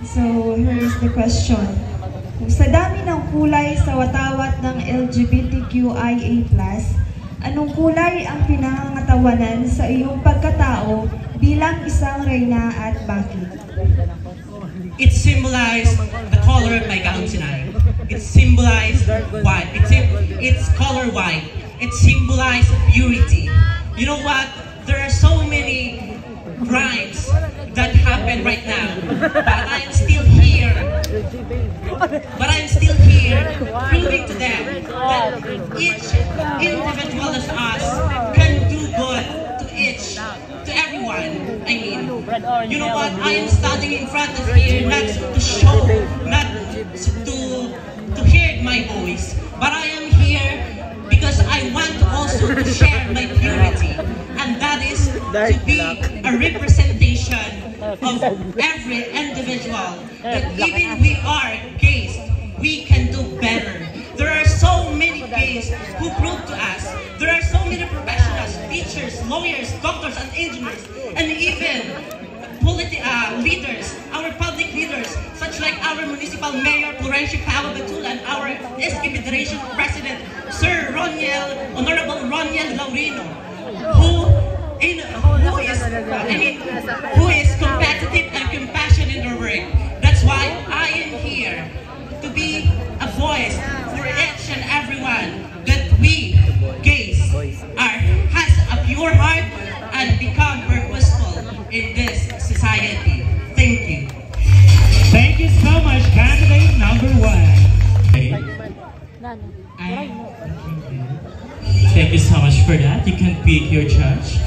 So, here's the question. Sa dami ng kulay sa watawat ng LGBTQIA+, anong kulay ang pinangangatawanan sa iyong pagkatao bilang isang reyna at bakit? It symbolized the color of my gown tonight. It symbolized white. It's color white. It symbolized purity. You know what? There are so many crimes that happen right now, but I am still here. Proving to them that each individual of us can do good to everyone. I mean, you know what? I am standing in front of here not to show, not to hear my voice, but I am here because I want also to share my purity, and that is to be a representation of every individual, that even we are gays, we can do better. There are so many gays who prove to us. There are so many professionals, teachers, lawyers, doctors, and engineers, and even leaders, our public leaders, such like our municipal mayor, Florencio Pao Batula, and our SK Federation President, Sir Honorable Roniel Laurino, who is competitive and compassionate in their work. That's why I am here to be a voice for each and everyone, that we gays has a pure heart and become purposeful in this society. Thank you. Thank you so much, candidate number 1. Thank you so much for that. You can pick your judge.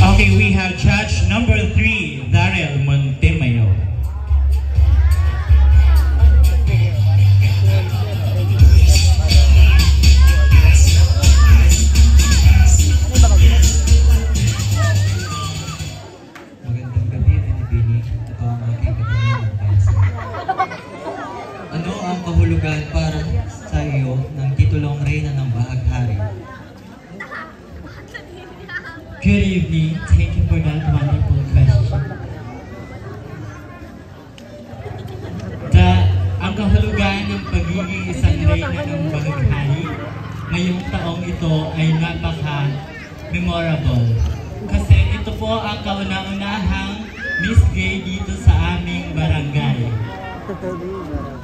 Okay, we have judge number 3, Darrell Montemayo. Magandang gabi, Pinipini. Ito ang aking katanungan para sa iyo. Ano ang kahulugan para sa iyo ng titulong Reyna ng Bahaghari? Good evening. Thank you for that wonderful question. Ang kahulugan ng pagiging isang reyna ng Bahaghari ngayong taong ito ay napaka-memorable. Kasi ito po ang kauna-unahang Miss Gay dito sa aming barangay.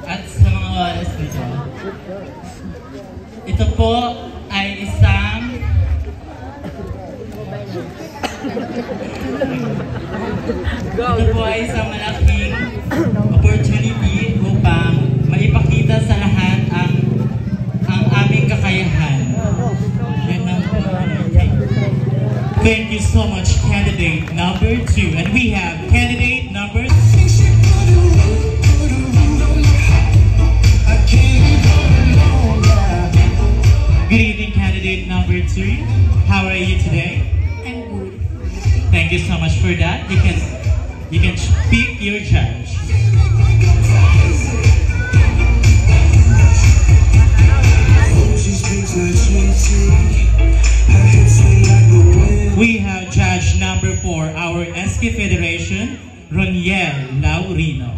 At sa mga oras nito, ito po ay isang ito po ay isang malaking opportunity upang maipakita sa lahat ang aming kakayahan. Thank you so much, candidate number 2. And we have candidate number 3. Good evening, candidate number 3. How are you today? I'm good. Thank you so much for that. You can pick your judge. We have judge number 4, our SK Federation, Roniel Laurino.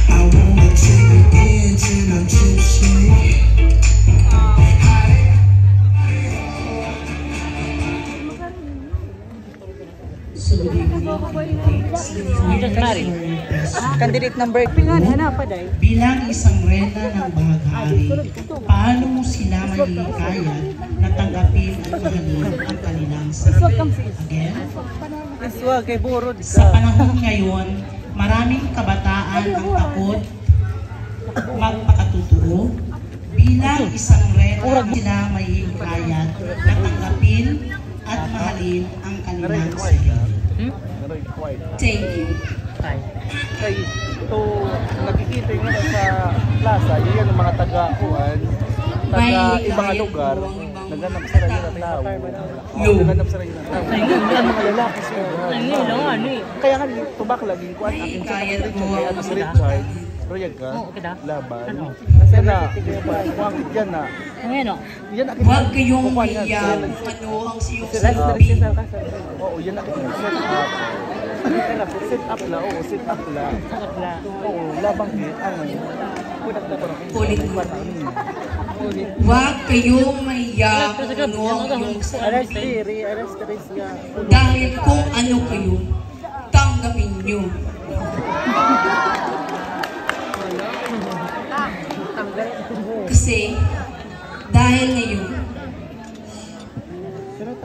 I wanna take it in till I'm tipsy. So good evening, Candidate number 2. Bilang isang reyna ng Bahaghari, paano mo sila mahihikayat na tanggapin at mahalin ang kanilang sarili? Again, sa panahon ngayon, maraming kabataan ang takot magpakatotoo. Bilang isang reyna, sila mahihikayat na tanggapin at mahalin ang kanilang sarili. Thank you. Ito, nakikita nyo sa plaza, yun yung mga taga-uwan, taga-ibang lugar, naghanap sa rin ng tao. Naghanap sa rin ng tao. Mga lalaki sila. Kaya nga, tubak laging kuwan, aking sa Richard, Royag ka? Oo, okay na. Laban. Ano? Yan na. Wangit yan na. Ngayon o. Yan na. Huwag kayong Kukuha yan. iyak kung ano ang siyong Set up. sabi. Oo, yan na. Set up. Set up la. Oo, set up la. Oo, labang din. Ano? Ulit mo. Huwag kayong maiyak kung ano ang iyong Arrest sabi. Terry. Arrest Terry siya. Dahil kung ano kayo, tanggapin nyo. Kasi, dahil ngayon,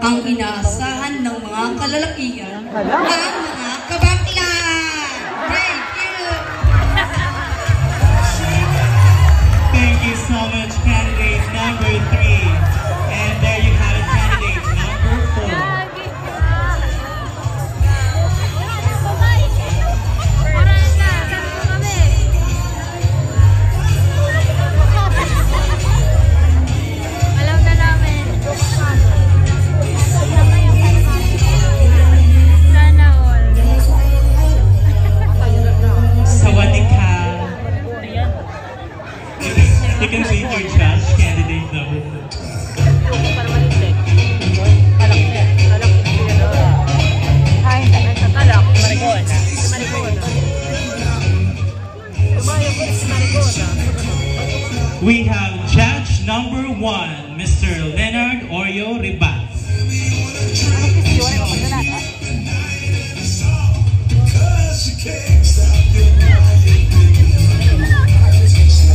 ang inaasahan ng mga kalalakihan ang mga kabaklan. Thank you! Thank you so much, candidate number 3. And there you have it, candidate number 4. Alam na namin. Sana all. Sawadika. You can see your judge, candidate number 4. We have judge number 1, Mr. Leonard Oreo Ribas.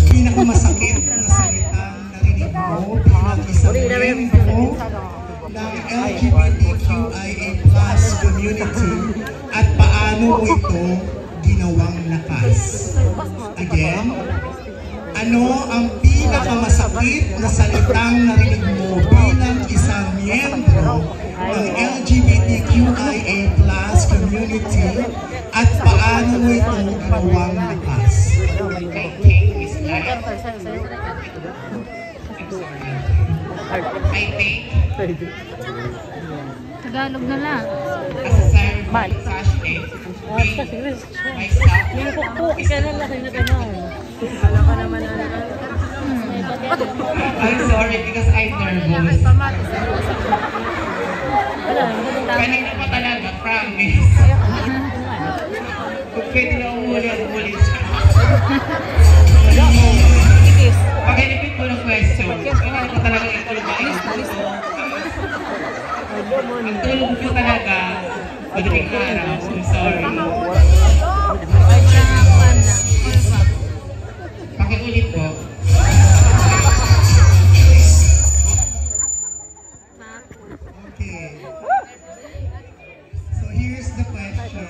Pinakamasakit na salitang narinig mo bilang isang miyembro ng LGBTQIA+ community at paano mo ito ginawang lakas. Again, ano ang pinakamasakit na salitang narinig mo bilang isang miyembro ng LGBTQIA+ community at paano mo ito ginawang lakas? I think, Tagalog na lang. as a sign of Saturday, I'm sorry because I'm nervous. Kanina pa talaga, promise. Kung pwede na umulit siya. Pag-repeat mo ng question. Kaya ko talaga itulog ba? Ang tulog ko talaga, madaling araw. I'm sorry. Pakiulit po. Okay. So here's the question.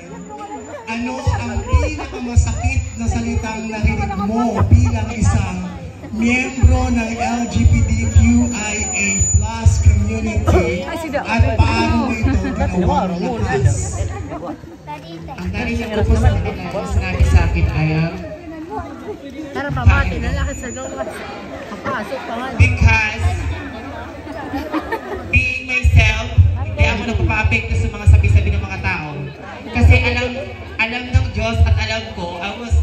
Ano ang pinakamasakit na salitang narinig mo bilang isang miyembro ng LGBTQIA+ community at paano mo ito ginawang lakas? Ang narinig ko po sa kanila, yung sinabi sa akin ay Tara, pamati na lang sa gawas. Papasok pa nga. because being myself, hindi ako nagpapa-apekto sa mga sabi-sabi ng mga tao. Kasi alam ng Diyos at alam ko, I was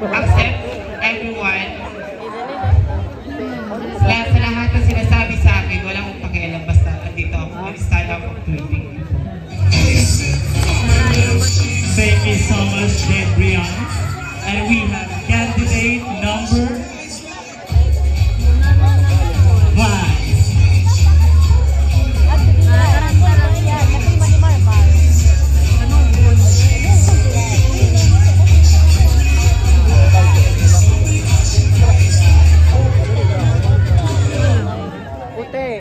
accept everyone. Sa lahat ng sinasabi sa akin, wala akong pakialam basta andito ako. I stand up for tweeting. Thank you so much, Brian. And we have